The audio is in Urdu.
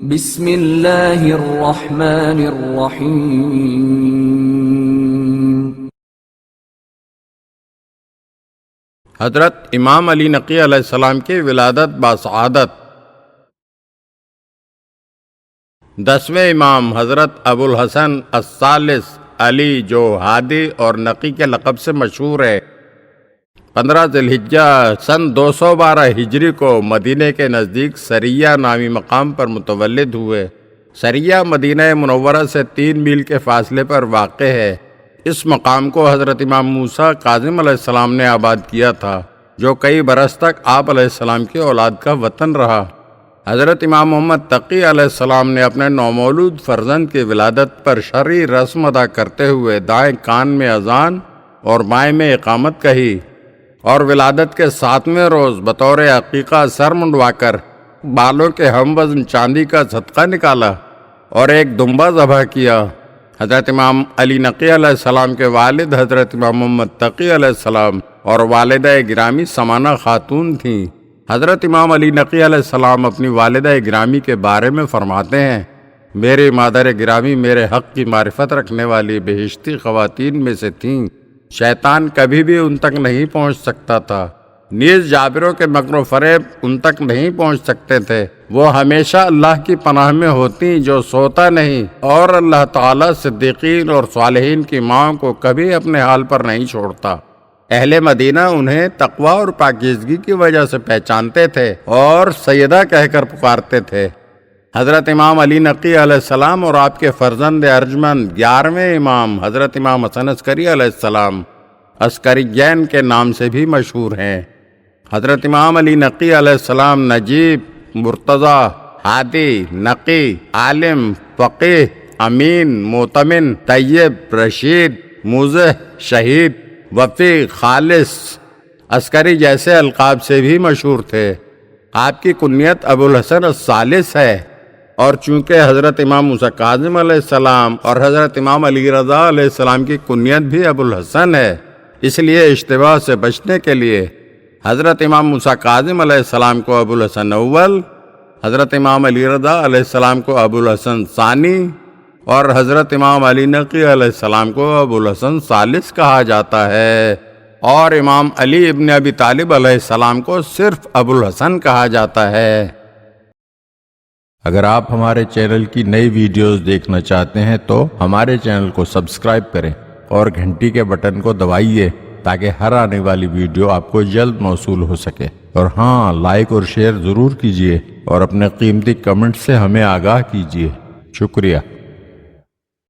بسم اللہ الرحمن الرحیم۔ حضرت امام علی نقی علیہ السلام کی ولادت باسعادت۔ 10ویں امام حضرت ابو الحسن الثالث علی جو ہادی اور نقی کے لقب سے مشہور ہے، 15 ذی الحجہ سن 212 ہجری کو مدینہ کے نزدیک سریہ نامی مقام پر متولد ہوئے۔ سریہ مدینہ منورہ سے 3 میل کے فاصلے پر واقع ہے۔ اس مقام کو حضرت امام موسیٰ کاظم علیہ السلام نے آباد کیا تھا، جو کئی برس تک آپ علیہ السلام کی اولاد کا وطن رہا۔ حضرت امام محمد تقی علیہ السلام نے اپنے نومولود فرزند کی ولادت پر شرعی رسم ادا کرتے ہوئے دائیں کان میں اذان اور بائیں میں اقامت کہی، اور ولادت کے 7ویں روز بطور عقیقہ سر منڈوا کر بالوں کے ہم وزن چاندی کا صدقہ نکالا اور ایک دمبا ذبح کیا۔ حضرت امام علی نقی علیہ السلام کے والد حضرت امام محمد تقی علیہ السلام اور والدہ گرامی سمانہ خاتون تھیں۔ حضرت امام علی نقی علیہ السلام اپنی والدہ گرامی کے بارے میں فرماتے ہیں، میری مادر گرامی میرے حق کی معرفت رکھنے والی بہشتی خواتین میں سے تھیں۔ شیطان کبھی بھی ان تک نہیں پہنچ سکتا تھا، نیز جابروں کے مکر و فریب ان تک نہیں پہنچ سکتے تھے۔ وہ ہمیشہ اللہ کی پناہ میں ہوتی جو سوتا نہیں، اور اللہ تعالیٰ صدیقین اور صالحین کی ماں کو کبھی اپنے حال پر نہیں چھوڑتا۔ اہل مدینہ انہیں تقوی اور پاکیزگی کی وجہ سے پہچانتے تھے اور سیدہ کہہ کر پکارتے تھے۔ حضرت امام علی نقی علیہ السلام اور آپ کے فرزند ارجمند 11ویں امام حضرت امام حسن عسکری علیہ السلام عسکریین کے نام سے بھی مشہور ہیں۔ حضرت امام علی نقی علیہ السلام نجیب، مرتضی، ہادی، نقی، عالم، فقیہ، امین، مؤتمن، طیب، رشید، موضح، شہید، وفی، خالص، عسکری جیسے القاب سے بھی مشہور تھے۔ آپ کی کنیت ابو الحسن الثالث ہے، اور چونکہ حضرت امام موسیٰ کاظم علیہ السلام اور حضرت امام علی رضا علیہ السلام کی کنیت بھی ابو الحسن ہے، اس لیے اشتباہ سے بچنے کے لیے حضرت امام موسیٰ کاظم علیہ السلام کو ابو الحسن اول، حضرت امام علی رضا علیہ السلام کو ابو الحسن ثانی اور حضرت امام علی نقی علیہ السلام کو ابو الحسن ثالث کہا جاتا ہے، اور امام علی ابن ابی طالب علیہ السلام کو صرف ابو الحسن کہا جاتا ہے۔ اگر آپ ہمارے چینل کی نئی ویڈیوز دیکھنا چاہتے ہیں تو ہمارے چینل کو سبسکرائب کریں اور گھنٹی کے بٹن کو دبائیے تاکہ ہر آنے والی ویڈیو آپ کو جلد موصول ہو سکے۔ اور ہاں، لائک اور شیئر ضرور کیجیے اور اپنے قیمتی کمنٹ سے ہمیں آگاہ کیجیے۔ شکریہ۔